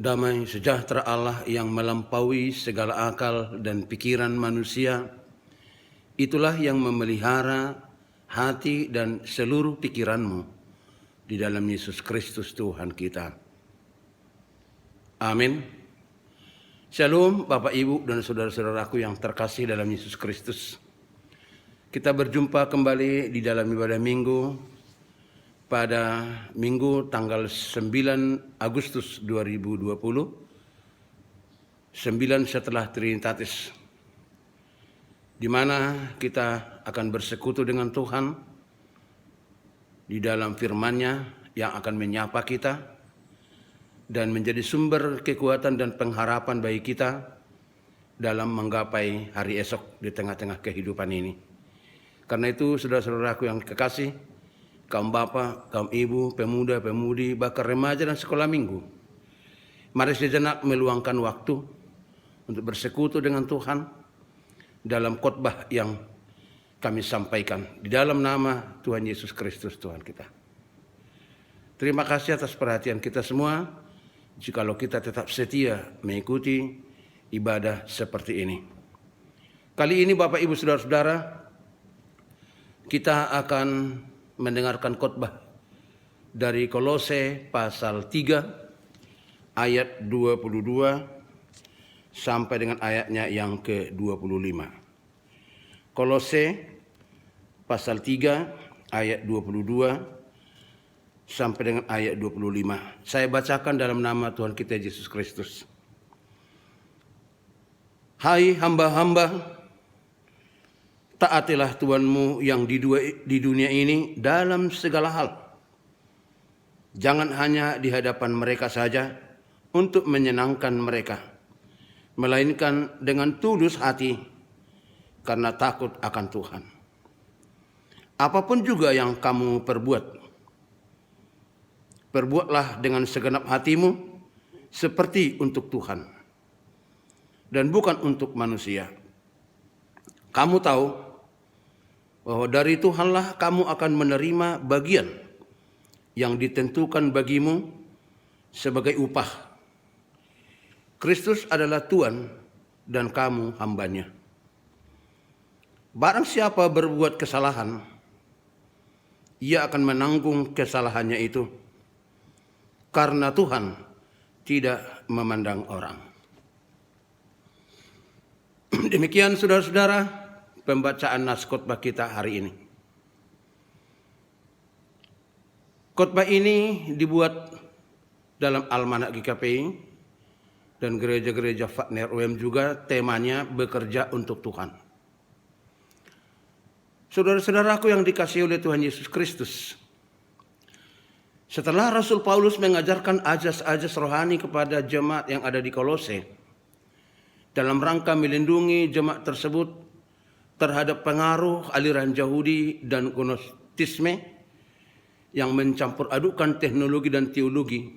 Damai sejahtera Allah yang melampaui segala akal dan pikiran manusia, itulah yang memelihara hati dan seluruh pikiranmu di dalam Yesus Kristus Tuhan kita. Amin. Shalom Bapak Ibu dan saudara-saudaraku yang terkasih dalam Yesus Kristus. Kita berjumpa kembali di dalam ibadah minggu pada minggu tanggal 9 Agustus 2020, 9 setelah Trinitatis, di mana kita akan bersekutu dengan Tuhan di dalam firman-Nya yang akan menyapa kita dan menjadi sumber kekuatan dan pengharapan bagi kita dalam menggapai hari esok di tengah-tengah kehidupan ini. Karena itu, saudara-saudaraku yang kekasih, kaum bapak, kaum ibu, pemuda, pemudi, bahkan remaja dan sekolah minggu, mari sejenak meluangkan waktu untuk bersekutu dengan Tuhan dalam khotbah yang kami sampaikan di dalam nama Tuhan Yesus Kristus Tuhan kita. Terima kasih atas perhatian kita semua, jikalau kita tetap setia mengikuti ibadah seperti ini. Kali ini Bapak Ibu Saudara-saudara, kita akan mendengarkan khotbah dari Kolose pasal 3 ayat 22 sampai dengan ayatnya yang ke-25. Kolose pasal 3 ayat 22 sampai dengan ayat 25. Saya bacakan dalam nama Tuhan kita Yesus Kristus. Hai hamba-hamba, taatilah Tuhanmu yang di dunia ini dalam segala hal. Jangan hanya di hadapan mereka saja untuk menyenangkan mereka, melainkan dengan tulus hati karena takut akan Tuhan. Apapun juga yang kamu perbuatlah dengan segenap hatimu seperti untuk Tuhan dan bukan untuk manusia. Kamu tahu bahwa dari Tuhanlah kamu akan menerima bagian yang ditentukan bagimu sebagai upah. Kristus adalah Tuhan dan kamu hambanya. Barang siapa berbuat kesalahan, ia akan menanggung kesalahannya itu, karena Tuhan tidak memandang orang. Demikian saudara-saudara, pembacaan nas khotbah kita hari ini. Khotbah ini dibuat dalam Almanak GKPI dan gereja-gereja Fatner UM juga, temanya bekerja untuk Tuhan. Saudara-saudaraku yang dikasihi oleh Tuhan Yesus Kristus, setelah Rasul Paulus mengajarkan ajas-ajas rohani kepada jemaat yang ada di Kolose dalam rangka melindungi jemaat tersebut terhadap pengaruh aliran Yahudi dan Gnostisme yang mencampur adukan teknologi dan teologi.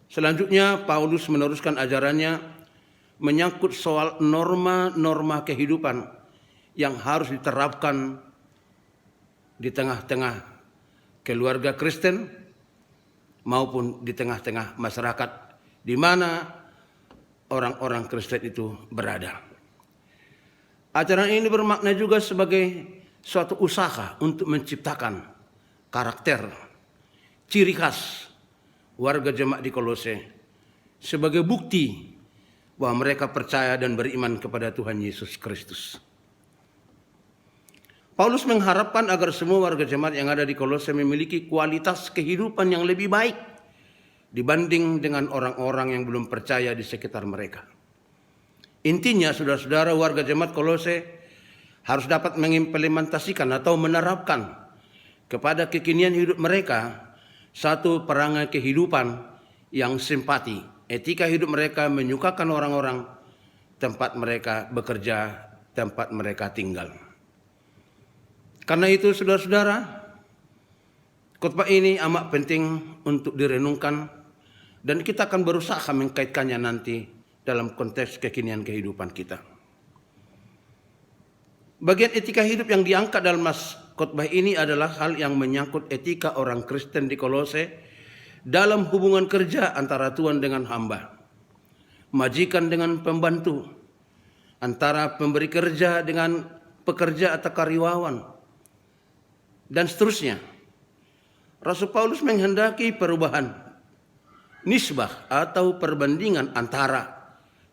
Selanjutnya Paulus meneruskan ajarannya menyangkut soal norma-norma kehidupan yang harus diterapkan di tengah-tengah keluarga Kristen maupun di tengah-tengah masyarakat di mana orang-orang Kristen itu berada. Ajaran ini bermakna juga sebagai suatu usaha untuk menciptakan karakter, ciri khas warga jemaat di Kolose sebagai bukti bahwa mereka percaya dan beriman kepada Tuhan Yesus Kristus. Paulus mengharapkan agar semua warga jemaat yang ada di Kolose memiliki kualitas kehidupan yang lebih baik dibanding dengan orang-orang yang belum percaya di sekitar mereka. Intinya, saudara-saudara, warga jemaat Kolose harus dapat mengimplementasikan atau menerapkan kepada kekinian hidup mereka satu perangai kehidupan yang simpati, etika hidup mereka menyukakan orang-orang, tempat mereka bekerja, tempat mereka tinggal. Karena itu, saudara-saudara, khotbah ini amat penting untuk direnungkan dan kita akan berusaha mengkaitkannya nanti dalam konteks kekinian kehidupan kita. Bagian etika hidup yang diangkat dalam khotbah ini adalah hal yang menyangkut etika orang Kristen di Kolose dalam hubungan kerja antara tuan dengan hamba, majikan dengan pembantu, antara pemberi kerja dengan pekerja atau karyawan, dan seterusnya. Rasul Paulus menghendaki perubahan nisbah atau perbandingan antara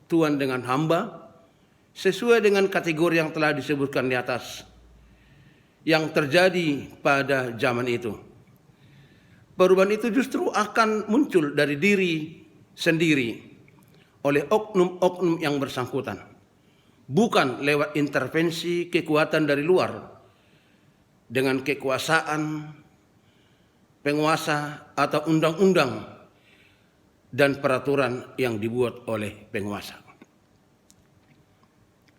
tuan dengan hamba sesuai dengan kategori yang telah disebutkan di atas yang terjadi pada zaman itu. Perubahan itu justru akan muncul dari diri sendiri oleh oknum-oknum yang bersangkutan, bukan lewat intervensi kekuatan dari luar dengan kekuasaan penguasa atau undang-undang dan peraturan yang dibuat oleh penguasa.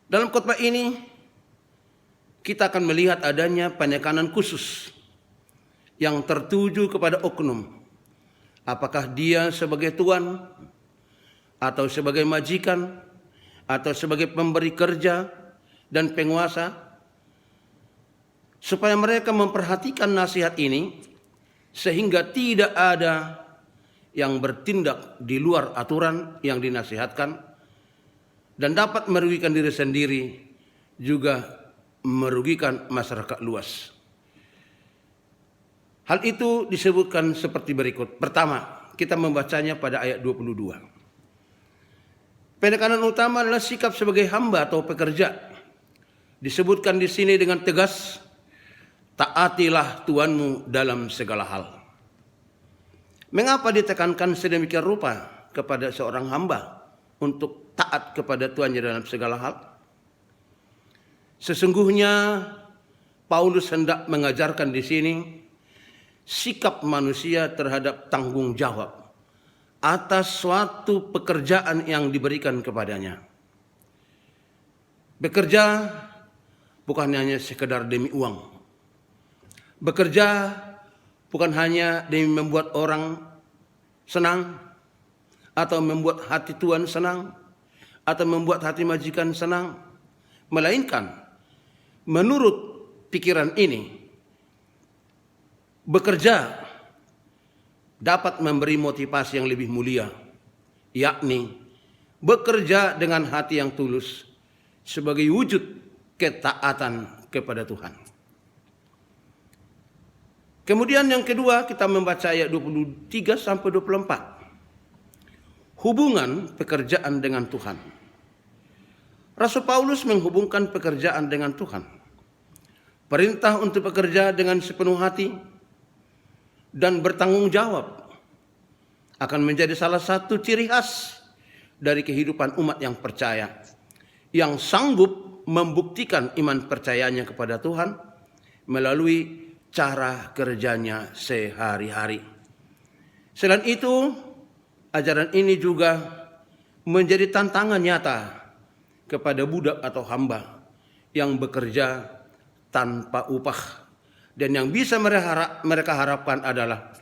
Dalam khotbah ini kita akan melihat adanya penekanan khusus yang tertuju kepada oknum, apakah dia sebagai tuan atau sebagai majikan atau sebagai pemberi kerja dan penguasa, supaya mereka memperhatikan nasihat ini sehingga tidak ada yang bertindak di luar aturan yang dinasihatkan dan dapat merugikan diri sendiri juga merugikan masyarakat luas. Hal itu disebutkan seperti berikut. Pertama, kita membacanya pada ayat 22. Penekanan utama adalah sikap sebagai hamba atau pekerja. Disebutkan di sini dengan tegas, taatilah tuanmu dalam segala hal. Mengapa ditekankan sedemikian rupa kepada seorang hamba untuk taat kepada tuannya dalam segala hal? Sesungguhnya Paulus hendak mengajarkan di sini sikap manusia terhadap tanggung jawab atas suatu pekerjaan yang diberikan kepadanya. Bekerja bukan hanya sekedar demi uang. Bekerja bukan hanya demi membuat orang senang, atau membuat hati tuan senang, atau membuat hati majikan senang, melainkan menurut pikiran ini, bekerja dapat memberi motivasi yang lebih mulia, yakni bekerja dengan hati yang tulus sebagai wujud ketaatan kepada Tuhan. Kemudian yang kedua, kita membaca ayat 23 sampai 24. Hubungan pekerjaan dengan Tuhan. Rasul Paulus menghubungkan pekerjaan dengan Tuhan. Perintah untuk bekerja dengan sepenuh hati dan bertanggung jawab akan menjadi salah satu ciri khas dari kehidupan umat yang percaya, yang sanggup membuktikan iman percayanya kepada Tuhan melalui cara kerjanya sehari-hari. Selain itu, ajaran ini juga menjadi tantangan nyata kepada budak atau hamba yang bekerja tanpa upah, dan yang bisa mereka harapkan adalah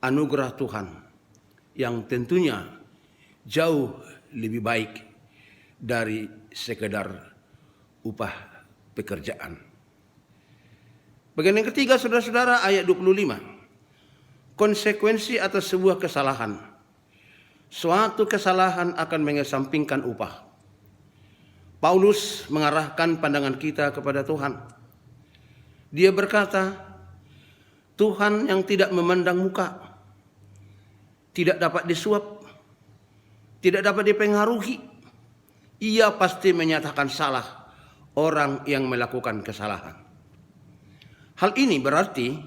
anugerah Tuhan yang tentunya jauh lebih baik dari sekedar upah pekerjaan. Bagian yang ketiga, saudara-saudara, ayat 25. Konsekuensi atas sebuah kesalahan. Suatu kesalahan akan mengesampingkan upah. Paulus mengarahkan pandangan kita kepada Tuhan. Dia berkata, Tuhan yang tidak memandang muka, tidak dapat disuap, tidak dapat dipengaruhi. Ia pasti menyatakan salah orang yang melakukan kesalahan. Hal ini berarti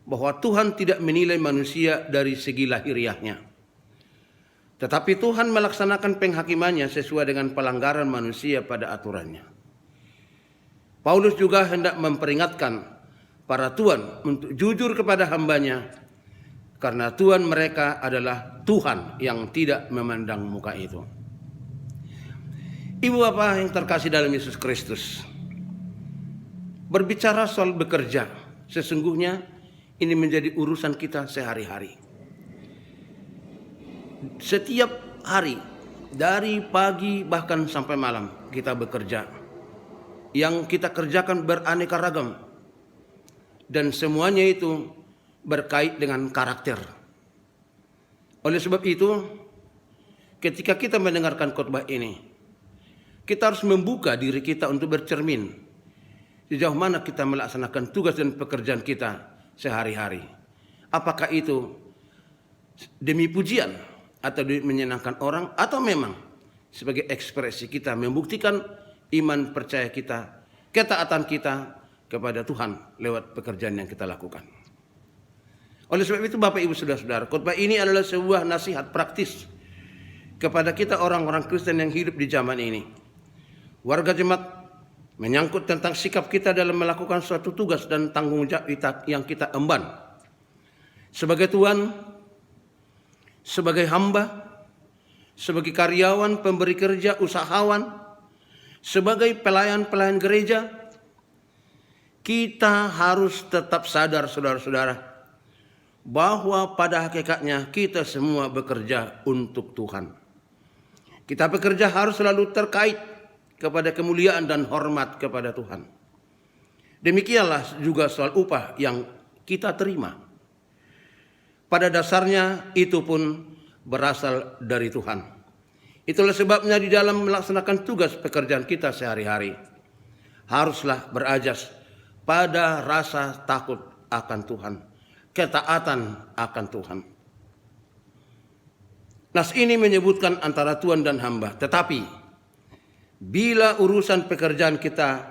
bahwa Tuhan tidak menilai manusia dari segi lahiriahnya, tetapi Tuhan melaksanakan penghakimannya sesuai dengan pelanggaran manusia pada aturannya. Paulus juga hendak memperingatkan para tuan untuk jujur kepada hambanya, karena Tuhan mereka adalah Tuhan yang tidak memandang muka itu. Ibu bapak yang terkasih dalam Yesus Kristus, berbicara soal bekerja, sesungguhnya ini menjadi urusan kita sehari-hari. Setiap hari, dari pagi bahkan sampai malam, kita bekerja. Yang kita kerjakan beraneka ragam, dan semuanya itu berkait dengan karakter. Oleh sebab itu, ketika kita mendengarkan khotbah ini, kita harus membuka diri kita untuk bercermin sejauh mana kita melaksanakan tugas dan pekerjaan kita sehari-hari. Apakah itu demi pujian atau demi menyenangkan orang, atau memang sebagai ekspresi kita membuktikan iman percaya kita, ketaatan kita kepada Tuhan lewat pekerjaan yang kita lakukan. Oleh sebab itu Bapak Ibu Saudara-saudara, khotbah ini adalah sebuah nasihat praktis kepada kita orang-orang Kristen yang hidup di zaman ini. Warga jemaat, menyangkut tentang sikap kita dalam melakukan suatu tugas dan tanggung jawab yang kita emban. Sebagai tuan, sebagai hamba, sebagai karyawan, pemberi kerja, usahawan, sebagai pelayan-pelayan gereja, kita harus tetap sadar saudara-saudara, bahwa pada hakikatnya kita semua bekerja untuk Tuhan. Kita bekerja harus selalu terkait kepada kemuliaan dan hormat kepada Tuhan. Demikianlah juga soal upah yang kita terima. Pada dasarnya itu pun berasal dari Tuhan. Itulah sebabnya di dalam melaksanakan tugas pekerjaan kita sehari-hari, haruslah berajas pada rasa takut akan Tuhan, ketaatan akan Tuhan. Nas ini menyebutkan antara tuan dan hamba, tetapi bila urusan pekerjaan kita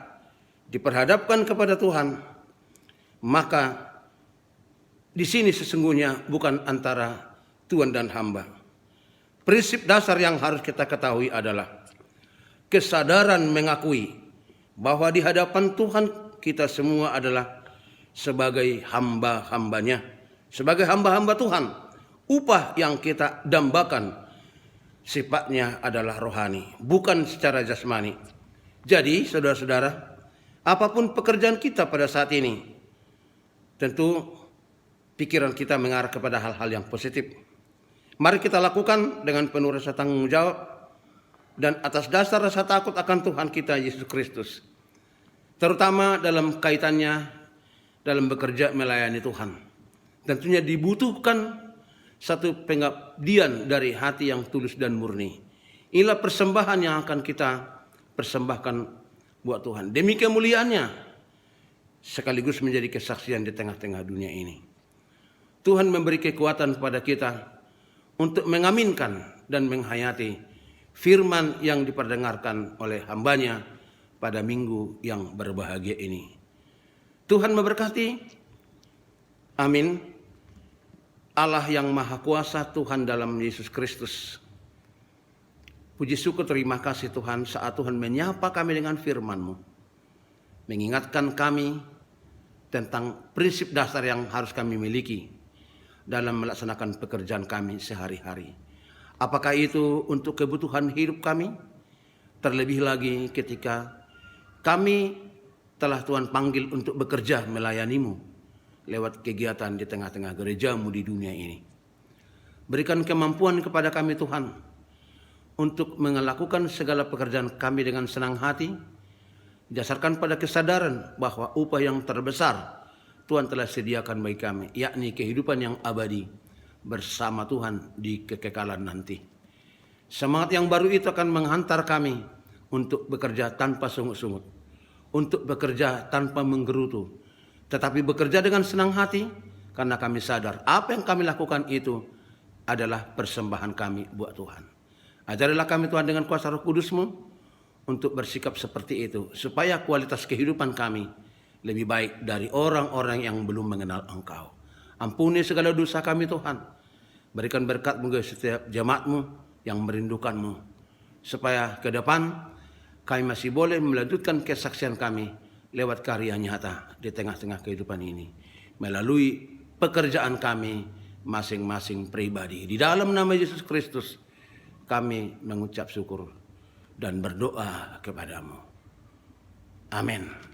diperhadapkan kepada Tuhan, maka di sini sesungguhnya bukan antara tuan dan hamba. Prinsip dasar yang harus kita ketahui adalah kesadaran mengakui bahwa di hadapan Tuhan kita semua adalah sebagai hamba-hambanya, sebagai hamba-hamba Tuhan. Upah yang kita dambakan sifatnya adalah rohani, bukan secara jasmani. Jadi saudara-saudara, apapun pekerjaan kita pada saat ini, tentu pikiran kita mengarah kepada hal-hal yang positif. Mari kita lakukan dengan penuh rasa tanggung jawab dan atas dasar rasa takut akan Tuhan kita Yesus Kristus, terutama dalam kaitannya dalam bekerja melayani Tuhan. Tentunya dibutuhkan satu pengabdian dari hati yang tulus dan murni. Inilah persembahan yang akan kita persembahkan buat Tuhan. Demi kemuliaannya, sekaligus menjadi kesaksian di tengah-tengah dunia ini. Tuhan memberi kekuatan pada kita untuk mengaminkan dan menghayati firman yang diperdengarkan oleh hambanya pada minggu yang berbahagia ini. Tuhan memberkati. Amin. Allah yang Maha Kuasa, Tuhan dalam Yesus Kristus. Puji syukur terima kasih Tuhan saat Tuhan menyapa kami dengan firman-Mu. Mengingatkan kami tentang prinsip dasar yang harus kami miliki dalam melaksanakan pekerjaan kami sehari-hari. Apakah itu untuk kebutuhan hidup kami? Terlebih lagi ketika kami telah Tuhan panggil untuk bekerja melayani-Mu lewat kegiatan di tengah-tengah gereja-Mu di dunia ini. Berikan kemampuan kepada kami Tuhan untuk melakukan segala pekerjaan kami dengan senang hati, didasarkan pada kesadaran bahwa upah yang terbesar Tuhan telah sediakan bagi kami, yakni kehidupan yang abadi bersama Tuhan di kekekalan nanti. Semangat yang baru itu akan menghantar kami untuk bekerja tanpa sungut-sungut, untuk bekerja tanpa menggerutu, tetapi bekerja dengan senang hati karena kami sadar apa yang kami lakukan itu adalah persembahan kami buat Tuhan. Ajarilah kami Tuhan dengan kuasa Roh Kudus-Mu untuk bersikap seperti itu, supaya kualitas kehidupan kami lebih baik dari orang-orang yang belum mengenal Engkau. Ampuni segala dosa kami Tuhan. Berikan berkat-Mu bagi setiap jemaat-Mu yang merindukan-Mu, supaya ke depan kami masih boleh melanjutkan kesaksian kami lewat karya nyata di tengah-tengah kehidupan ini, melalui pekerjaan kami masing-masing pribadi. Di dalam nama Yesus Kristus kami mengucap syukur dan berdoa kepadamu. Amin.